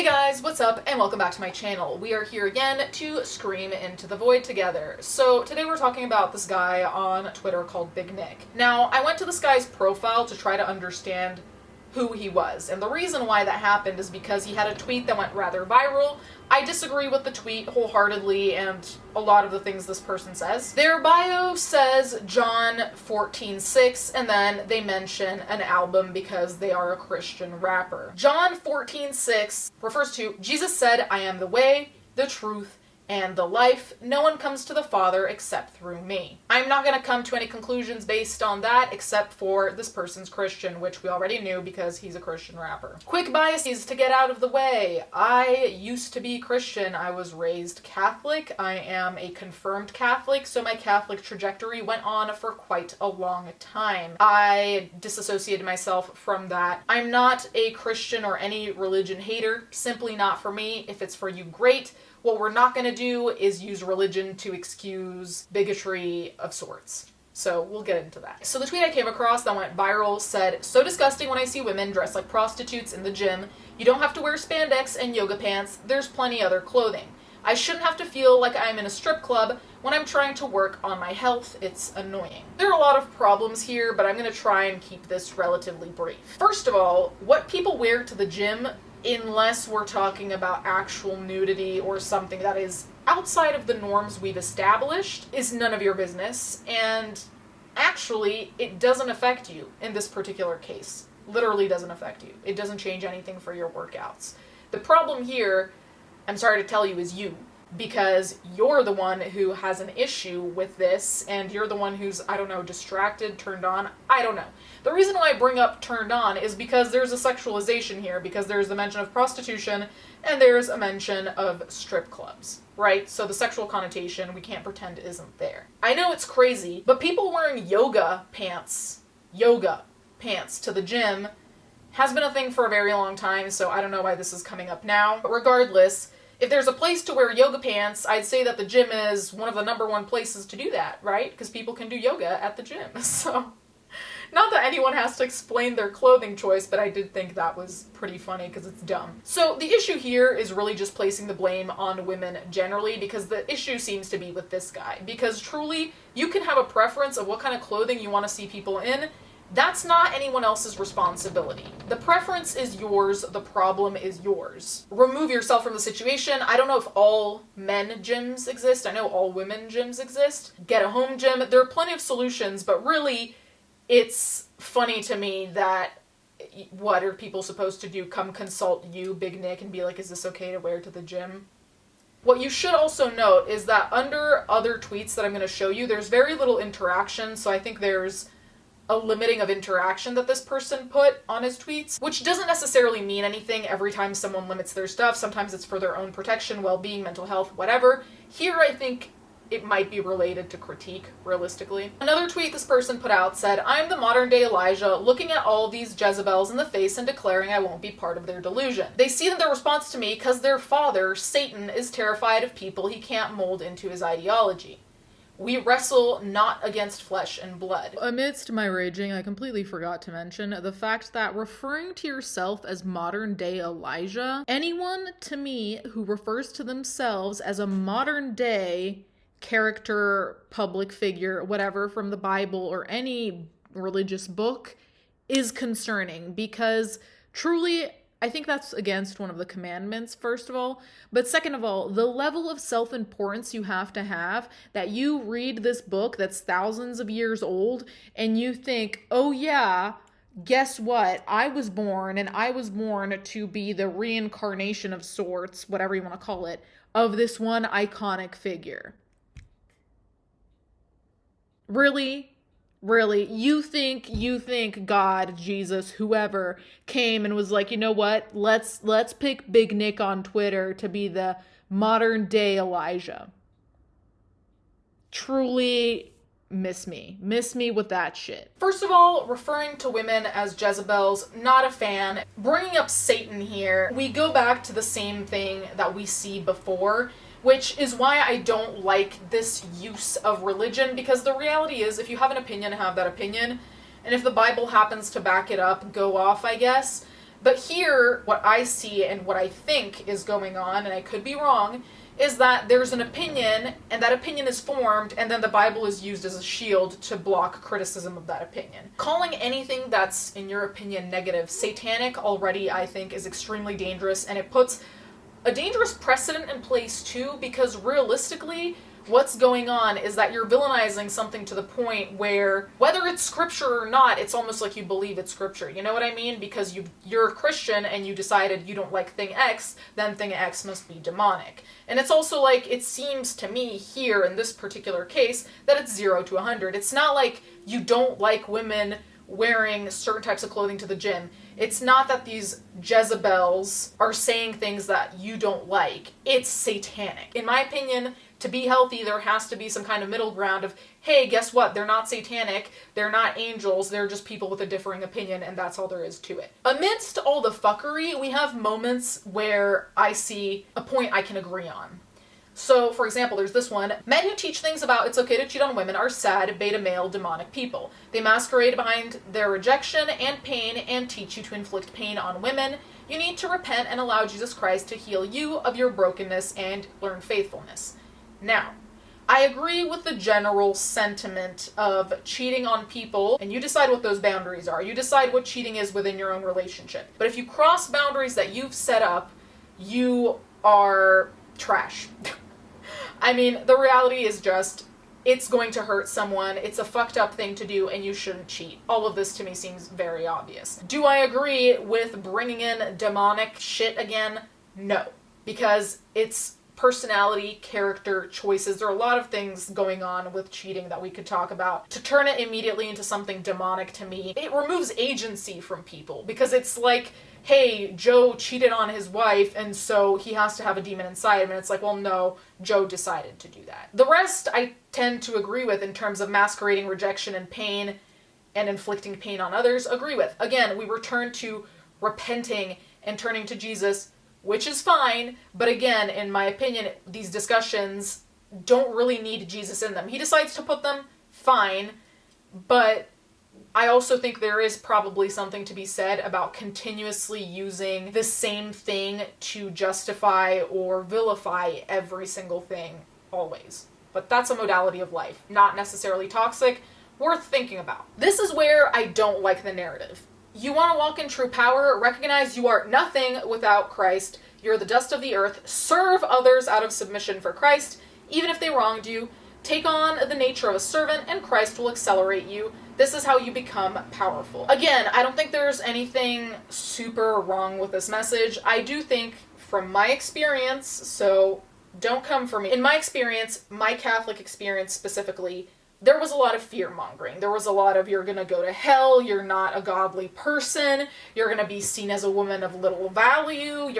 guys, what's up, and welcome back to my channel. We are here again to scream into the void together. So today we're talking about this guy on Twitter called BigNik. Now, I went to this guy's profile to try to understand who he was, and the reason why that happened is because he had a tweet that went rather viral. I disagree with the tweet wholeheartedly and a lot of the things this person says. Their bio says John 14:6, and then they mention an album because they are a Christian rapper. John 14:6 refers to Jesus said, "I am the way, the truth, and the life. No one comes to the Father except through me." I'm not going to come to any conclusions based on that except for this person's Christian, which we already knew because he's a Christian rapper. Quick biases to get out of the way. I used to be Christian. I was raised Catholic. I am a confirmed Catholic, so my Catholic trajectory went on for quite a long time. I disassociated myself from that. I'm not a Christian or any religion hater. Simply not for me. If it's for you, great. What we're not going to do is use religion to excuse bigotry of sorts. So we'll get into that. So the tweet I came across that went viral said, "So disgusting when I see women dressed like prostitutes in the gym. You don't have to wear spandex and yoga pants. There's plenty other clothing. I shouldn't have to feel like I'm in a strip club when I'm trying to work on my health. It's annoying." There are a lot of problems here, but I'm going to try and keep this relatively brief. First of all, what people wear to the gym, unless we're talking about actual nudity or something that is outside of the norms we've established, is none of your business, and actually, it doesn't affect you in this particular case. Literally doesn't affect you. It doesn't change anything for your workouts. The problem here, I'm sorry to tell you, is you. Because you're the one who has an issue with this, and you're the one who's, I don't know, distracted, turned on, I don't know. The reason why I bring up turned on is because there's a sexualization here, because there's the mention of prostitution, and there's a mention of strip clubs, right? So the sexual connotation, we can't pretend isn't there. I know it's crazy, but people wearing yoga pants to the gym has been a thing for a very long time, so I don't know why this is coming up now. But regardless, if there's a place to wear yoga pants, I'd say that the gym is one of the number one places to do that, right? Because people can do yoga at the gym. So, not that anyone has to explain their clothing choice, but I did think that was pretty funny because it's dumb. So the issue here is really just placing the blame on women generally, because the issue seems to be with this guy. Because truly, you can have a preference of what kind of clothing you want to see people in. That's not anyone else's responsibility. The preference is yours, the problem is yours. Remove yourself from the situation. I don't know if all men gyms exist. I know all women gyms exist. Get a home gym. There are plenty of solutions, but really, it's funny to me that what are people supposed to do? Come consult you, BigNik, and be like, is this okay to wear to the gym? What you should also note is that under other tweets that I'm going to show you, there's very little interaction, so I think there's a limiting of interaction that this person put on his tweets, which doesn't necessarily mean anything every time someone limits their stuff. Sometimes it's for their own protection, well-being, mental health, whatever. Here, I think it might be related to critique, realistically. Another tweet this person put out said, "I'm the modern-day Elijah, looking at all these Jezebels in the face and declaring I won't be part of their delusion. They see their response to me because their father, Satan, is terrified of people he can't mold into his ideology. We wrestle not against flesh and blood." Amidst my raging, I completely forgot to mention the fact that referring to yourself as modern-day Elijah, anyone to me who refers to themselves as a modern-day character, public figure, whatever, from the Bible or any religious book is concerning, because truly, I think that's against one of the commandments, first of all. But second of all, the level of self-importance you have to have, that you read this book that's thousands of years old and you think, oh yeah, guess what? I was born to be the reincarnation of sorts, whatever you want to call it, of this one iconic figure. Really? Really, you think God, Jesus, whoever came and was like, you know what? Let's pick BigNik on Twitter to be the modern day Elijah. Truly miss me with that shit. First of all, referring to women as Jezebels, not a fan. Bringing up Satan here, we go back to the same thing that we see before, which is why I don't like this use of religion, because the reality is, if you have an opinion, have that opinion, and if the Bible happens to back it up, go off, I guess. But here, what I see and what I think is going on, and I could be wrong, is that there's an opinion, and that opinion is formed, and then the Bible is used as a shield to block criticism of that opinion. Calling anything that's, in your opinion, negative satanic already, I think, is extremely dangerous, and it puts a dangerous precedent in place too, because realistically, what's going on is that you're villainizing something to the point where, whether it's scripture or not, it's almost like you believe it's scripture. You know what I mean? Because you're a Christian and you decided you don't like thing X, then thing X must be demonic. And it's also like, it seems to me here in this particular case that it's 0 to 100. It's not like you don't like women wearing certain types of clothing to the gym. It's not that these Jezebels are saying things that you don't like. It's satanic. In my opinion, to be healthy, there has to be some kind of middle ground of, hey, guess what? They're not satanic, they're not angels, they're just people with a differing opinion, and that's all there is to it. Amidst all the fuckery, we have moments where I see a point I can agree on. So, for example, there's this one. Men who teach things about it's okay to cheat on women are sad, beta male, demonic people. They masquerade behind their rejection and pain and teach you to inflict pain on women. You need to repent and allow Jesus Christ to heal you of your brokenness and learn faithfulness. Now, I agree with the general sentiment of cheating on people, and you decide what those boundaries are. You decide what cheating is within your own relationship. But if you cross boundaries that you've set up, you are trash. I mean, the reality is just, it's going to hurt someone, it's a fucked up thing to do, and you shouldn't cheat. All of this to me seems very obvious. Do I agree with bringing in demonic shit again? No. Because it's personality, character, choices. There are a lot of things going on with cheating that we could talk about. To turn it immediately into something demonic, to me, it removes agency from people, because it's like, hey, Joe cheated on his wife, and so he has to have a demon inside him, and it's like, well, no, Joe decided to do that. The rest I tend to agree with in terms of masquerading rejection and pain and inflicting pain on others, agree with. Again, we return to repenting and turning to Jesus, which is fine, but again, in my opinion, these discussions don't really need Jesus in them. He decides to put them, fine, but I also think there is probably something to be said about continuously using the same thing to justify or vilify every single thing, always. But that's a modality of life, not necessarily toxic, worth thinking about. This is where I don't like the narrative. You want to walk in true power, recognize you are nothing without Christ, you're the dust of the earth, serve others out of submission for Christ, even if they wronged you, take on the nature of a servant, and Christ will accelerate you. This is how you become powerful. Again, I don't think there's anything super wrong with this message. I do think, from my experience, so don't come for me. In my experience, my Catholic experience specifically, there was a lot of fear-mongering. There was a lot of, you're gonna go to hell, you're not a godly person, you're gonna be seen as a woman of little value,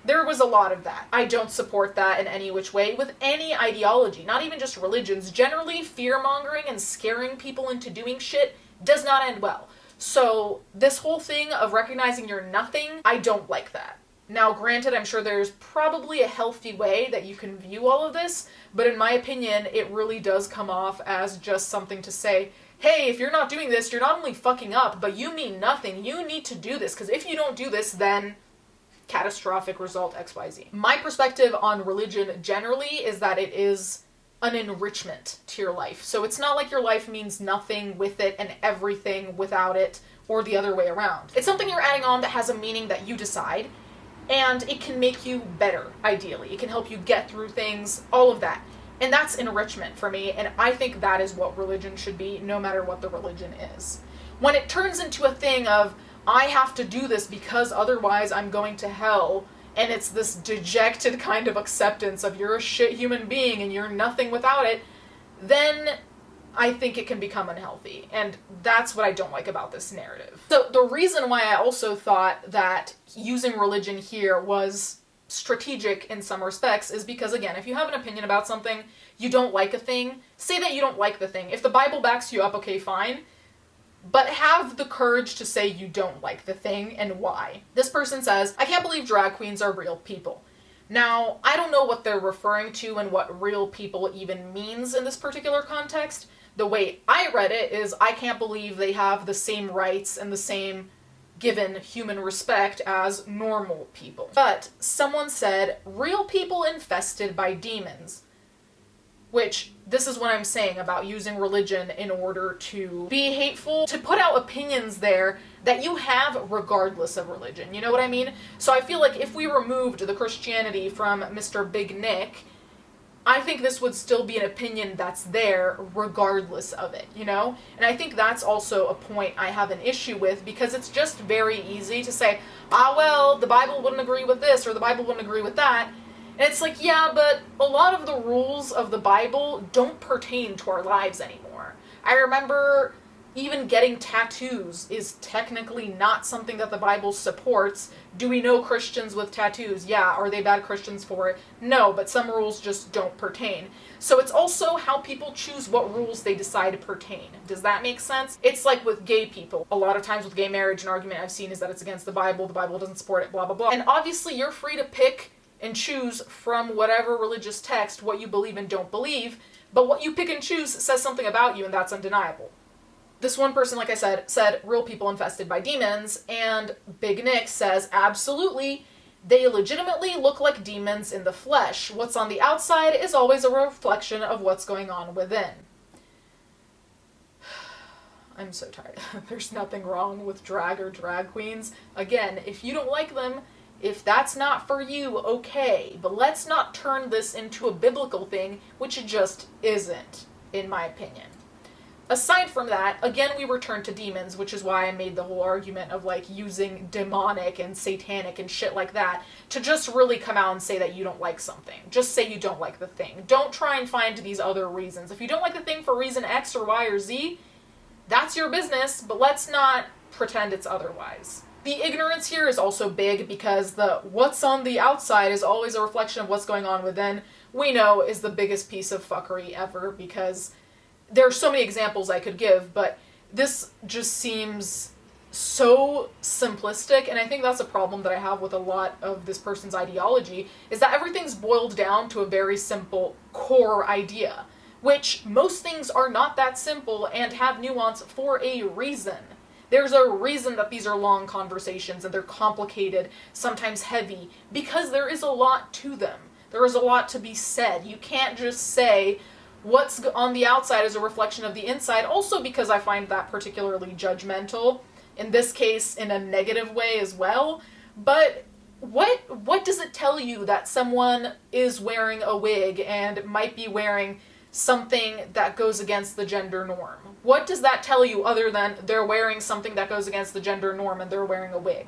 there was a lot of that. I don't support that in any which way with any ideology, not even just religions. Generally, fear-mongering and scaring people into doing shit does not end well. So this whole thing of recognizing you're nothing, I don't like that. Now, granted, I'm sure there's probably a healthy way that you can view all of this, but in my opinion, it really does come off as just something to say, hey, if you're not doing this, you're not only fucking up, but you mean nothing. You need to do this, because if you don't do this, then catastrophic result XYZ. My perspective on religion generally is that it is an enrichment to your life. So it's not like your life means nothing with it and everything without it, or the other way around. It's something you're adding on that has a meaning that you decide, and it can make you better, ideally. It can help you get through things, all of that. And that's enrichment for me, and I think that is what religion should be, no matter what the religion is. When it turns into a thing of, I have to do this because otherwise I'm going to hell, and it's this dejected kind of acceptance of you're a shit human being and you're nothing without it, then I think it can become unhealthy. And that's what I don't like about this narrative. So the reason why I also thought that using religion here was strategic in some respects is because, again, if you have an opinion about something, you don't like a thing, say that you don't like the thing. If the Bible backs you up, okay, fine. But have the courage to say you don't like the thing and why. This person says, I can't believe drag queens are real people. Now, I don't know what they're referring to and what real people even means in this particular context. The way I read it is, I can't believe they have the same rights and the same given human respect as normal people. But someone said, real people infested by demons. Which, this is what I'm saying about using religion in order to be hateful, to put out opinions there that you have regardless of religion. You know what I mean? So I feel like if we removed the Christianity from Mr. BigNik, I think this would still be an opinion that's there regardless of it, you know? And I think that's also a point I have an issue with, because it's just very easy to say, well, the Bible wouldn't agree with this, or the Bible wouldn't agree with that. And it's like, yeah, but a lot of the rules of the Bible don't pertain to our lives anymore. I remember even getting tattoos is technically not something that the Bible supports. Do we know Christians with tattoos? Yeah. Are they bad Christians for it? No, but some rules just don't pertain. So it's also how people choose what rules they decide to pertain. Does that make sense? It's like with gay people. A lot of times with gay marriage, an argument I've seen is that it's against the Bible doesn't support it, blah, blah, blah. And obviously you're free to pick and choose from whatever religious text what you believe and don't believe, but what you pick and choose says something about you, and that's undeniable. This one person, like I said real people infested by demons, and BigNik says, absolutely, they legitimately look like demons in the flesh. What's on the outside is always a reflection of what's going on within. I'm so tired. There's nothing wrong with drag or drag queens. Again, if you don't like them, if that's not for you, okay, but let's not turn this into a biblical thing, which it just isn't, in my opinion. Aside from that, again, we return to demons, which is why I made the whole argument of, like, using demonic and satanic and shit like that to just really come out and say that you don't like something. Just say you don't like the thing. Don't try and find these other reasons. If you don't like the thing for reason X or Y or Z, that's your business, but let's not pretend it's otherwise. The ignorance here is also big, because the what's on the outside is always a reflection of what's going on within, we know is the biggest piece of fuckery ever, because there are so many examples I could give, but this just seems so simplistic, and I think that's a problem that I have with a lot of this person's ideology, is that everything's boiled down to a very simple core idea, which most things are not that simple and have nuance for a reason. There's a reason that these are long conversations and they're complicated, sometimes heavy, because there is a lot to them. There is a lot to be said. You can't just say what's on the outside is a reflection of the inside, also because I find that particularly judgmental, in this case in a negative way as well. But what does it tell you that someone is wearing a wig and might be wearing something that goes against the gender norm? What does that tell you other than they're wearing something that goes against the gender norm and they're wearing a wig?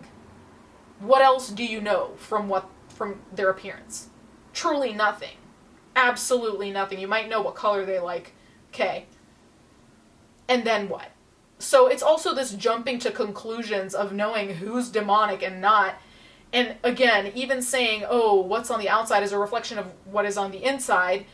What else do you know from their appearance? Truly nothing. Absolutely nothing. You might know what color they like. Okay. And then what? So it's also this jumping to conclusions of knowing who's demonic and not. And again, even saying, oh, what's on the outside is a reflection of what is on the inside,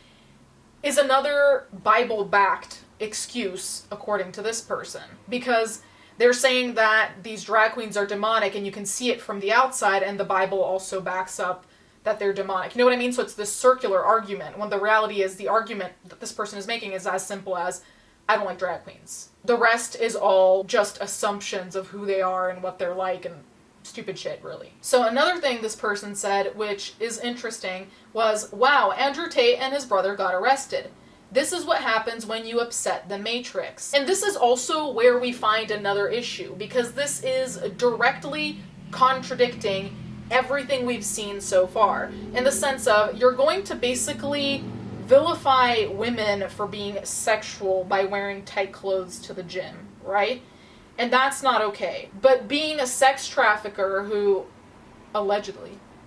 is another Bible-backed excuse, according to this person. Because they're saying that these drag queens are demonic and you can see it from the outside, and the Bible also backs up that they're demonic. You know what I mean? So it's this circular argument, when the reality is the argument that this person is making is as simple as, I don't like drag queens. The rest is all just assumptions of who they are and what they're like, and stupid shit, really. So another thing this person said, which is interesting, was, wow, Andrew Tate and his brother got arrested. This is what happens when you upset the Matrix. And this is also where we find another issue, because this is directly contradicting everything we've seen so far, in the sense of, you're going to basically vilify women for being sexual by wearing tight clothes to the gym, right? And that's not okay. But being a sex trafficker who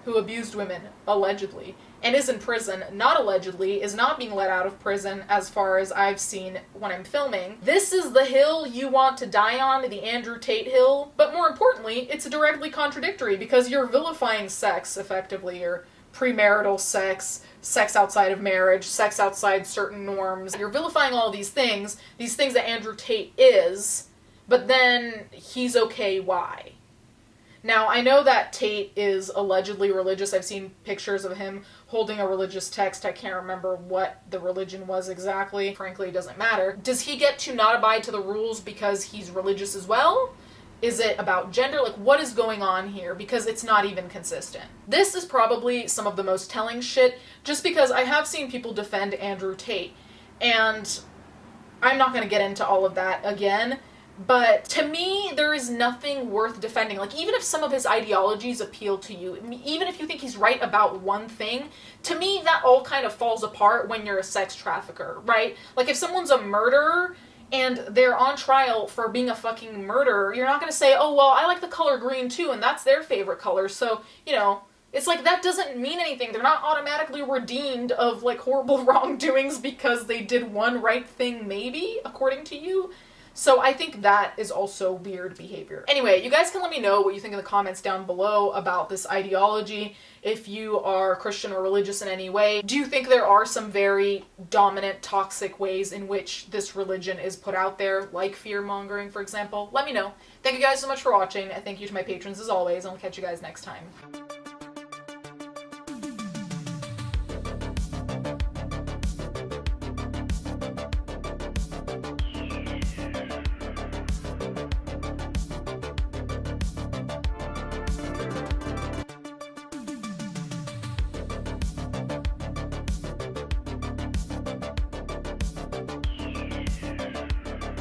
abused women, allegedly, and is in prison, not allegedly, is not being let out of prison as far as I've seen when I'm filming. This is the hill you want to die on, the Andrew Tate hill. But more importantly, it's directly contradictory, because you're vilifying sex, effectively, or premarital sex, sex outside of marriage, sex outside certain norms. You're vilifying all these things that Andrew Tate is, but then he's okay, why? Now, I know that Tate is allegedly religious. I've seen pictures of him holding a religious text. I can't remember what the religion was exactly. Frankly, it doesn't matter. Does he get to not abide to the rules because he's religious as well? Is it about gender? Like, what is going on here? Because it's not even consistent. This is probably some of the most telling shit, just because I have seen people defend Andrew Tate, and I'm not going to get into all of that again, but to me, there is nothing worth defending. Like, even if some of his ideologies appeal to you, even if you think he's right about one thing, to me, that all kind of falls apart when you're a sex trafficker, right? Like, if someone's a murderer and they're on trial for being a fucking murderer, you're not going to say, oh, well, I like the color green too, and that's their favorite color, so, you know, it's like, that doesn't mean anything. They're not automatically redeemed of, like, horrible wrongdoings because they did one right thing, maybe, according to you. So I think that is also weird behavior. Anyway, you guys can let me know what you think in the comments down below about this ideology. If you are Christian or religious in any way, do you think there are some very dominant, toxic ways in which this religion is put out there, like fear-mongering, for example? Let me know. Thank you guys so much for watching. Thank you to my patrons as always, and I'll catch you guys next time.